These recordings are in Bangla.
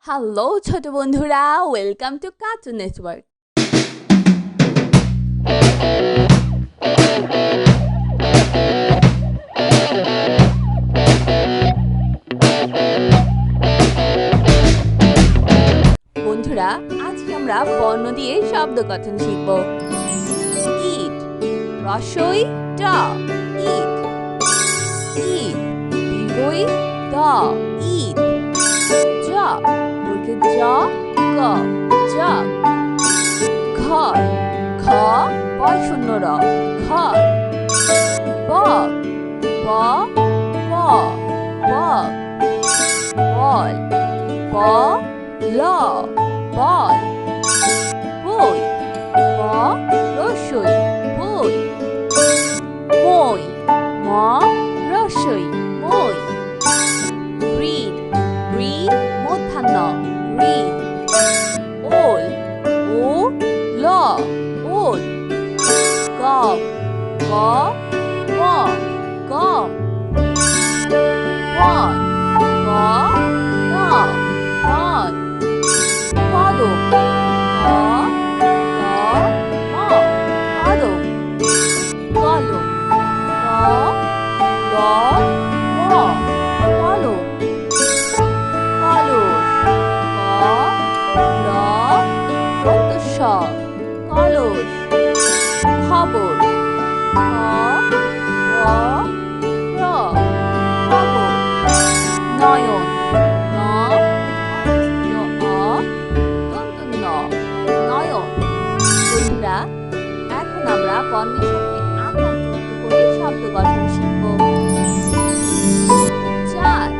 হ্যালো ছোট বন্ধুরা, ওয়েলকাম টু কার্টুন নেটওয়ার্ক। বন্ধুরা, আজকে আমরা বর্ণ দিয়ে শব্দ গঠন শিখব। ইট, রসই ড, ইট। ইট, দীর্ঘই দ, ইট। জ, বর্গের জ, গ, জগ। ঘর, ঘ, বয় শূন্য র, ঘর। বক, ব, ব, বক। বল, ব, ল, বল। বই, ব, রসই, বই। মই, ম, রসই, মই। ঋণ, ঋ, মূর্ধন্য, ঋণ। ওল, ও, ল, ওল। গম, গ, ম, গম। বন, ব, ন, বন। কদম, ক, দ, ম, কদম। কলম, ক, ল, ম, কলম। কলস, ক, ল, দন্ত স, কলস। খবর, খ, ব, র, খবর। নয়ন, ন, দন্ত ন, নয়ন। বন্ধুরা, এখন আমরা বর্ণের সাথে আকার যুক্ত করে শব্দ গঠন শিখব। চাল,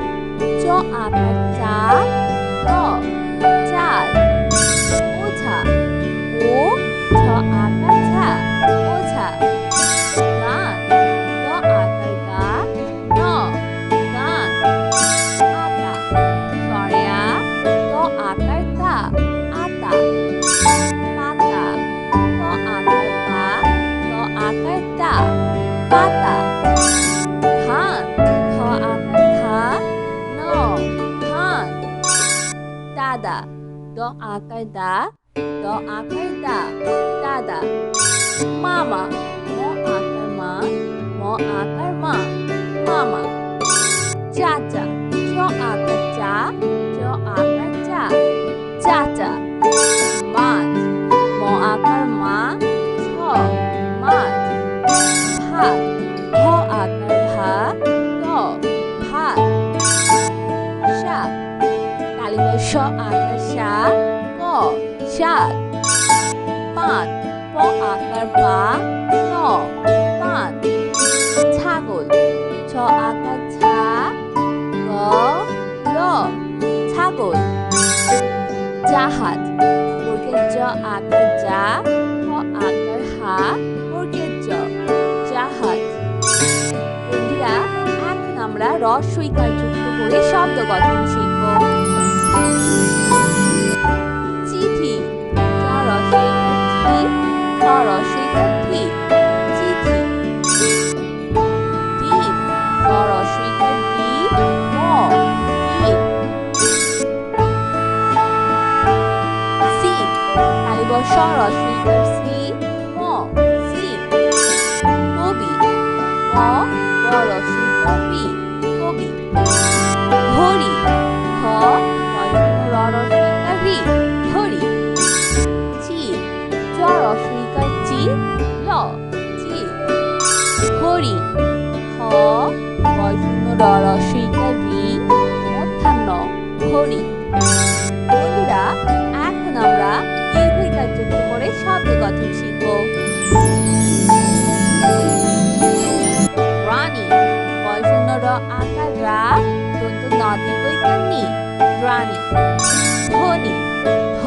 চ আকার চা, ল, চাল। ওঝা, ও, ঝ আকার ঝা, ওঝা। গান, গ আকার গা, ন, গান। আতা, সরেয়া, ত আকার তা, আতা। পাতা, প আকার পা, ত আকার তা, পাতা। ধান, ধ আকার ধা, ন, ধান। দাদা, দ আকার দা, দ আকার দা, দাদা। মামা, ম আকার মা, ম আকার মা, মামা। চাচা, চ আকার চা, চ আকার চা, চাচা। মাছ, ম আকার মা, ছ, মাছ। ভাত, ভ আকার ভা, ত, ভাত। শাক, শ আকার শা, ক, শাক। পান, প আকার পা, ন, পান। ছাগল, ছ আকার ছা, গ, ল, ছাগল। জাহাজ, বর্গের জ আকার যা, হ আকার হা, বর্গের জ, জাহাজ। বন্ধুরা, এখন আমরা রস্বইকার যুক্ত করে শব্দ গঠন শিখব। চিঠি, চ রস্বইকার ছি, ঠ রস্বইকার ঠি, চিঠি। ডিম, ড রস্বইকার ডি, ম, ডিম। সিম, শ রস্বইকার সি, ম, সিম। কবি, ক, ব রস্বইকার বি, কবি। ঘড়ি, ঘ, র রস্বইকার রি, ঘড়ি। চিল, চ রস্বইকার চি, ল, চিল। হরিণ, হ, র রস্বইকার রি, মূর্ধন্য, হরিণ। বন্ধুরা, এখন আমরা দীর্ঘইকার যুক্ত করে শব্দ গঠন শিখব। রানী, র আকার রা, দন্ত ন দীর্ঘইকার নি, রানী। ধনী, ধ,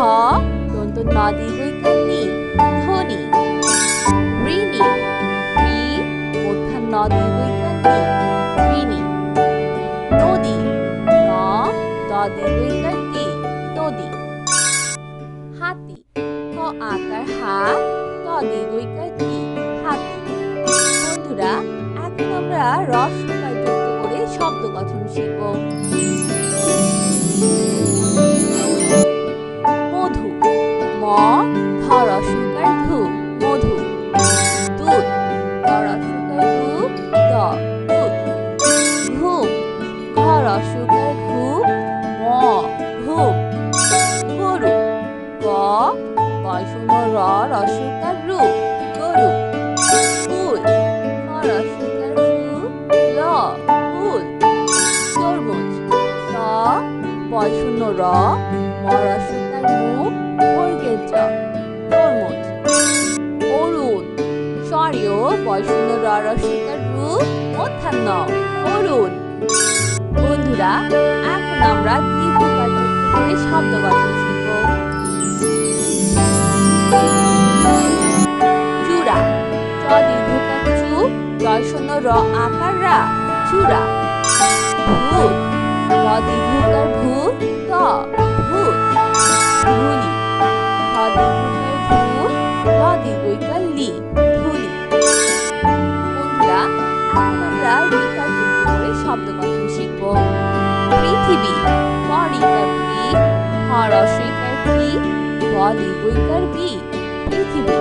দন্ত ন দীর্ঘইকার নি, ধনী। ঋণী, ঋ, মূর্ধন্য দীর্ঘইকার নি, ঋণী। নদী, ন, দ দীর্ঘইকার দি, নদী। হাতি, ক আকার হা, ত দীর্ঘইকার তি, হাতি। বন্ধুরা, এখন আমরা রস্বইকার যুক্ত করে শব্দ গঠন শিখব। বয় শূন্য র, ম রস্বইকার মু, বর্গের জ, তরমুজ। অরুণ, সরিও বয় শূন্য র রস্বইকার রু, মূর্ধন্য অরুণ। বন্ধুরা, এখন আমরা দীর্ঘকার যুক্ত করে শব্দ গঠন শিখব। চূড়া, চ দীর্ঘকার চু, জয় শূন্য র আকার রা, চূড়া। ভূত, ব দীর্ঘকার ভূ, ত, ভূত। ধুলি, ভ দীর্ঘকার ধু, ল দীর্ঘইকার লি, ধুলি। বন্ধুরা, এখন আমরা রিকার যুক্ত করে শব্দ গঠন শিখব। পৃথিবী, প রিকার পি, হ রস্বইকার পি, ব দীর্ঘইকার বি, পৃথিবী।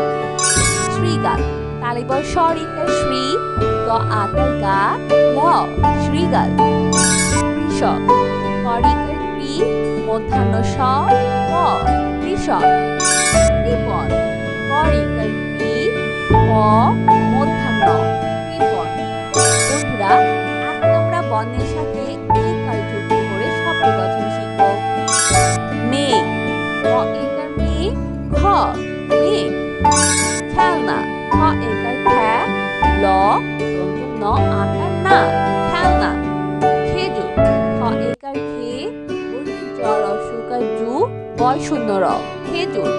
শ্রীগাল, তালিবর স রিকার শ্রী, গ আকার গা, ল, শ্রীগাল। কৃষক, ক রিকার কৃ, মূর্ধন্য স, ক, কৃষক। কৃপণ, ক রিকার কৃ, ক, মূর্ধন্য, কৃপণ। বন্ধুরা, এখন আমরা বর্ণের সাথে ইকার যুক্ত করে শব্দ গঠন শিখব। মেঘ, ম একার মে, ঘ, মেঘ। খেলনা, খ একার খ্যা, ল, ন আকার না, খেলনা। খেজুর, খ একার খে, জ রস্বইকার জু, বয় শূন্য র, খেজুর।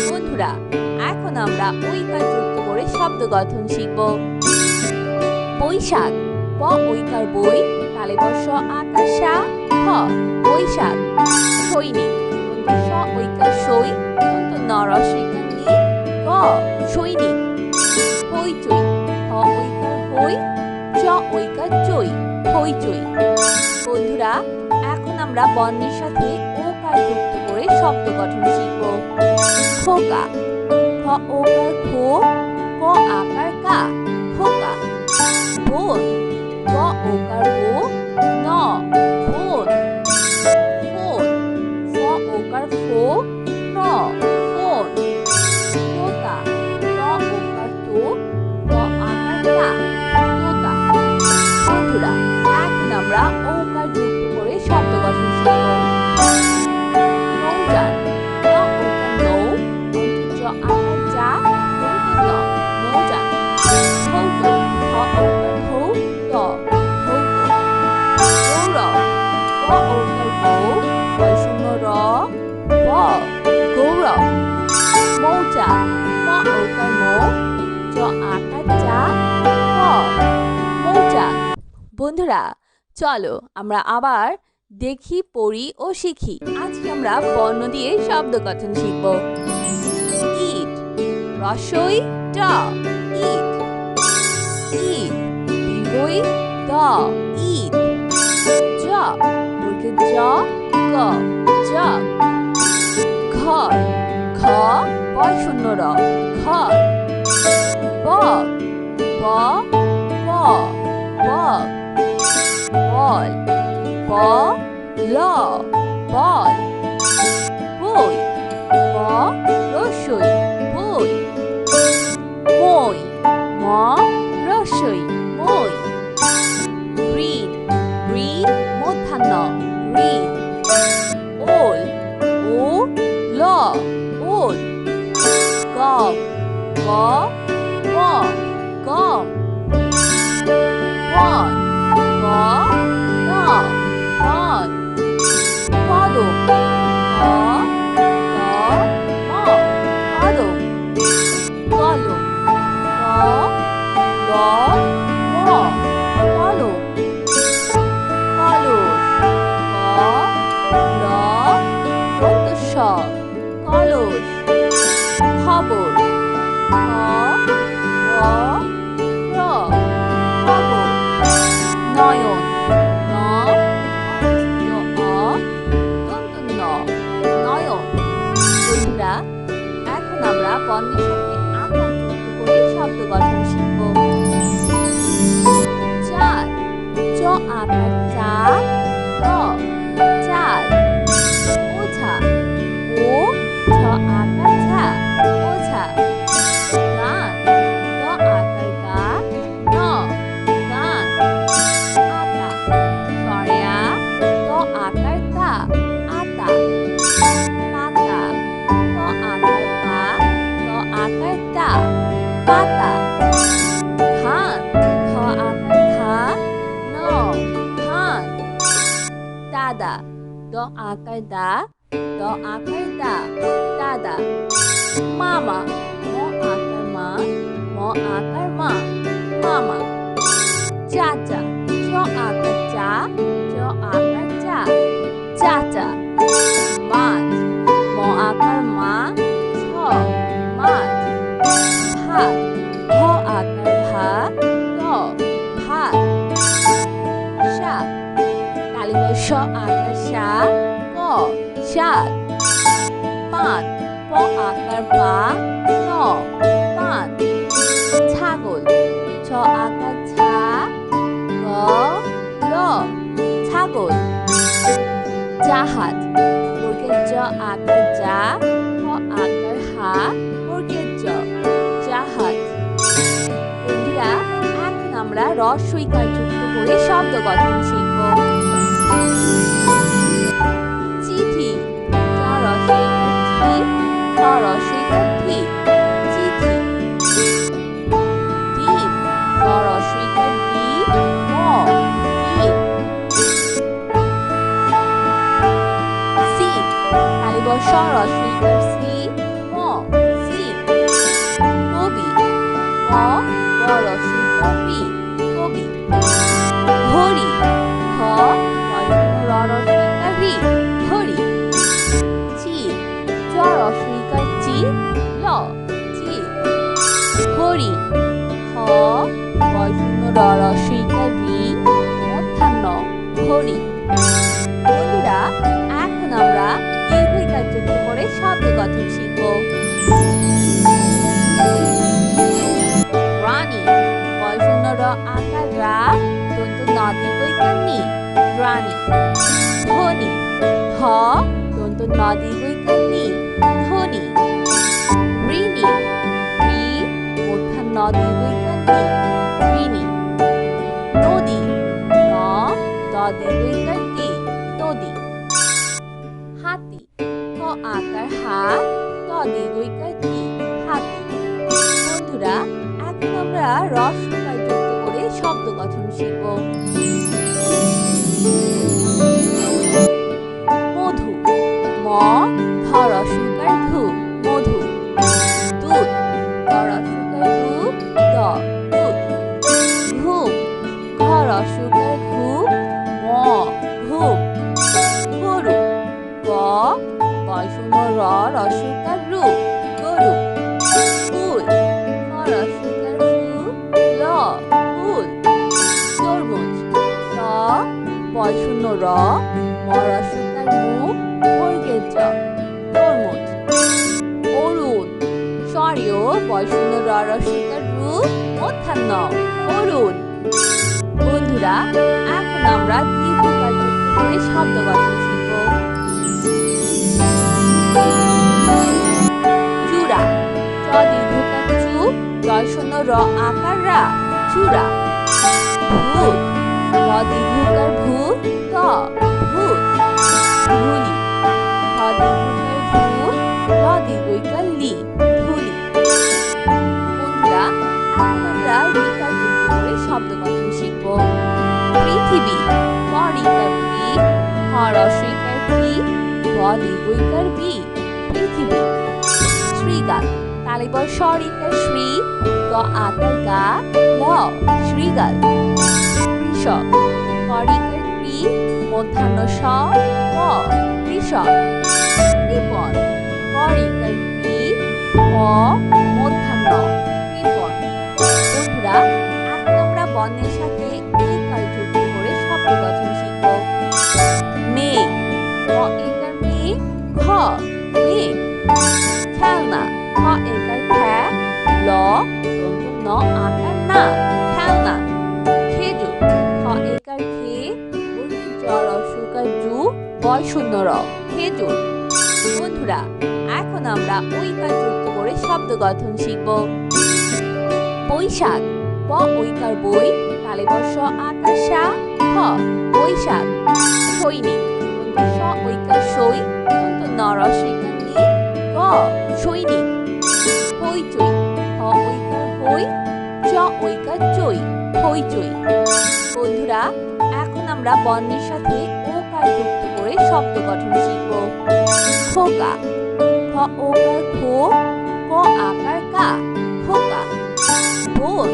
বন্ধুরা, এখন আমরা ঐকার যুক্ত করে শব্দ গঠন শিখব। বৈশাখ, ব ঐকার বই, তালিবর স আকার সা, খ, বৈশাখ। সৈনিক, স ঐকার সই, ন রস্বইকার নি, ক, সৈনিক। হইচই, হ ঐকার হই, চ ঐকার চই, হইচই। বন্ধুরা, এখন আমরা বর্ণের সাথে ওকার যুক্ত করে শব্দ গঠন শিখব। খোকা, খ ওকার খো, ক আকার কা, খোকা। বোন, ব ওকার বো, ন, বোন। ফোন, ফ ওকার ফো, ন, ফোন। তোতা, ত ওকার তো, ক আকার তা, তোতা। বন্ধুরা, এখন আমরা ওকার যুক্ত করে শব্দ গঠন শিখব। নৌযান, ন ওকার নৌ, জ আকার যা, ন, নৌযান। ধৌত, খ ওকার ধৌ, ত, ধৌত। গৌরব, গ ওকার গৌ, বয় শূন্য র, ব, গৌরব। মৌচা, ম ওকার মৌ, জ আকার যা, ক, মৌচাক। বন্ধুরা, চলো আমরা আবার দেখি, পড়ি ও শিখি। আজকে আমরা বর্ণ দিয়ে শব্দ গঠন শিখব। ইট, রস্বই ট, ইট। ঈদ, দীর্ঘই দ, ঈদ। জগ, বর্গের জ, গ, জগ। ঘর, ঘ বয় শূন্য র, ঘর। বক, ব, ক, বক। বল, ব, ল, বল। বই, ব রস্বই, বই। মই, ম রস্বই, মই। ঋণ, ঋ মূর্ধন্য, ঋণ। ওল, ও, ল, ওল। গম, গ, ম, গম। বন, ব, ন, বন। কদম, ক, দ, ম, কদম। কলম, ক, ল, ম, কলম। কলস, ক, ল, দন্ত স, কলস। খবর, খ, ব, র, খবর। নয়ন, ন, অ, দন্ত ন, নয়ন। বন্ধুরা, এখন আমরা বর্ণের সাথে আকার যুক্ত করে শব্দ গঠন শিখব। চাল, চ আকার চা, ল, চাল। ওঝা, ও, ঝ আকার ঝা, ওঝা। গান, গ আকার গা, ন, গান। আতা, সরেয়া, ত আকার তা, দা, দ আকার দা, দাদা। মামা, ম আকার মা, ম আকার মা, মামা। চাচা, চ আকার চা, চ আকার চা, চাচা। মাছ, ম আকার মা, ছ মাছ। ভাত, ভ আকার ভা, ত ভাত। শাক, শ আকার শা, ক শাক। পান, প আকার পা, ন পান। ছাগল, ছ আকার ছা, গ ল ছাগল। জাহাজ, বর্গের জ আকার যা, হ আকার হা, বর্গের জ জাহাজ। বন্ধুরা, এখন আমরা হ্রস্ব ইকার যুক্ত করে শব্দ গঠন শিখব। চিঠি, চ হ্রস্ব ইকার ছি, ঠ হ্রস্ব ইকার ঠি, চিঠি। ডিম, ড হ্রস্ব ইকার ডি, ম ডিম। সিম, শ হ্রস্ব ইকার সি, ম সিম। কবি, ক ব হ্রস্ব ইকার বি, কবি। ঘড়ি, ঘ র হ্রস্ব ইকার রি, ঘড়ি। চিল, চ হ্রস্ব ইকার চি, ল চিল। হরিণ, হ র হ্রস্ব ইকার রি, মূর্ধন্য হরিণ। বন্ধুরা, এখন আমরা দীর্ঘ ইকার যুক্ত করে শব্দ গঠন শিখব। রানী, র আকার রা, দন্ত ন দীর্ঘ ইকার নি, রানী। ধনী, ধ দন্ত ন দীর্ঘ ইকার নি, ধনী। ঋণী, রি মূর্ধন্য দীর্ঘ ইকার নি, ঋণী। নদী, ন দ দীর্ঘ ইকার দি, নদী। হাতি, ক আকার হা, ত দীর্ঘ ইকার তি, হাতি। বন্ধুরা, এখন আমরা হ্রস্ব ইকার যুক্ত করে শব্দ গঠন শিখব। মধু, ম ধ হ্রস্ব ইকার ধু, মধু। দুধ, দ হ্রস্ব ইকার দু, দ দুধ। ঘুম, ঘ হ্রস্ব ইকার ঘু, ম ঘুম। গরু, গ র হ্রস্ব ইকার রু, গরু। ফুল, ফ হ্রস্ব ইকার ফু, ল ফুল। তরমুজ, ত র ম হ্রস্ব ইকার মু, বর্গের জ তরমুজ। অরুণ, সরিও র হ্রস্ব ইকার রু, মূর্ধন্য অরুণ। বন্ধুরা, এখন আমরা দীর্ঘ ইকার যুক্ত করে শব্দ গঠন শিখব। চূড়া, চ দীর্ঘ ইকার চু, র আকার রা, চূড়া। ভূত, র দীর্ঘ ইকার ভূ, ত ভূত। ধুলি, ধ দীর্ঘ ইকার ধু, ল দীর্ঘ ইকার লি, ধুলি। বন্ধুরা, এখন আমরা রিকার যুক্ত করে শব্দ গঠন শিখব। পৃথিবী, প রিকার পি, হ হ্রস্ব ইকার পি, ব দীর্ঘ ইকার বি, পৃথিবী। শ্রীগাল, শ রিকার শ্রী, গ আকার গা, ল শ্রীগাল। কৃষক, ক রিকার ক্রি, মূর্ধন্য স, ক কৃষক। কৃপণ, ক রিকার ক্রি, ক মূর্ধন্য কৃপণ। বন্ধুরা, এখন আমরা বর্ণের সাথে ইকার যুক্ত করে শব্দ গঠন শিখব। মেঘ, ম একার মে, ঘ মেঘ। খেলনা, খ একার খ্যা, ল দন্ত ন আকার না, খেলনা। খেজুর, খ একার খে, বর্গের জ হ্রস্ব ইকার জু, বয় শূন্য র, খেজুর। বন্ধুরা, এখন আমরা ঐকার যুক্ত করে শব্দ গঠন শিখব। বৈশাখ, ব ঐকার বই, শ আকার সা, খ বৈশাখ। সৈনিক, স ঐকার সই, ন হ্রস্ব ইকার নি, গ সৈনিক। হইচই, হ ঐকার হই, চ ঐকার চই, হইচই। বন্ধুরা, এখন আমরা বর্ণের সাথে ওকার যুক্ত করে শব্দ গঠন শিখব। খোকা, খ ওকার খো, ক আকার কা, খোকা। বোন,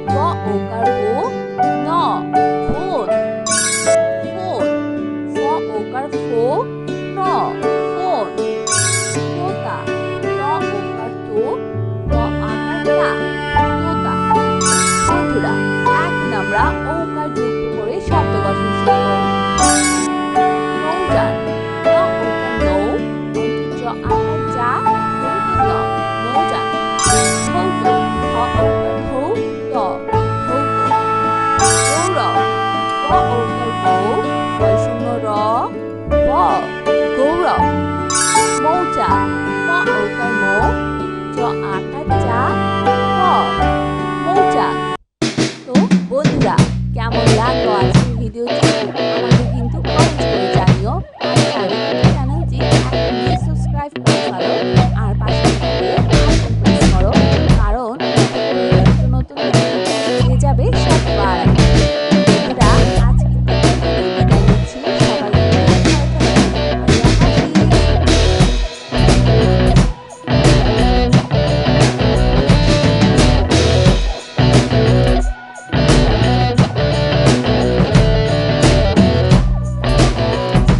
ব ওকার বো,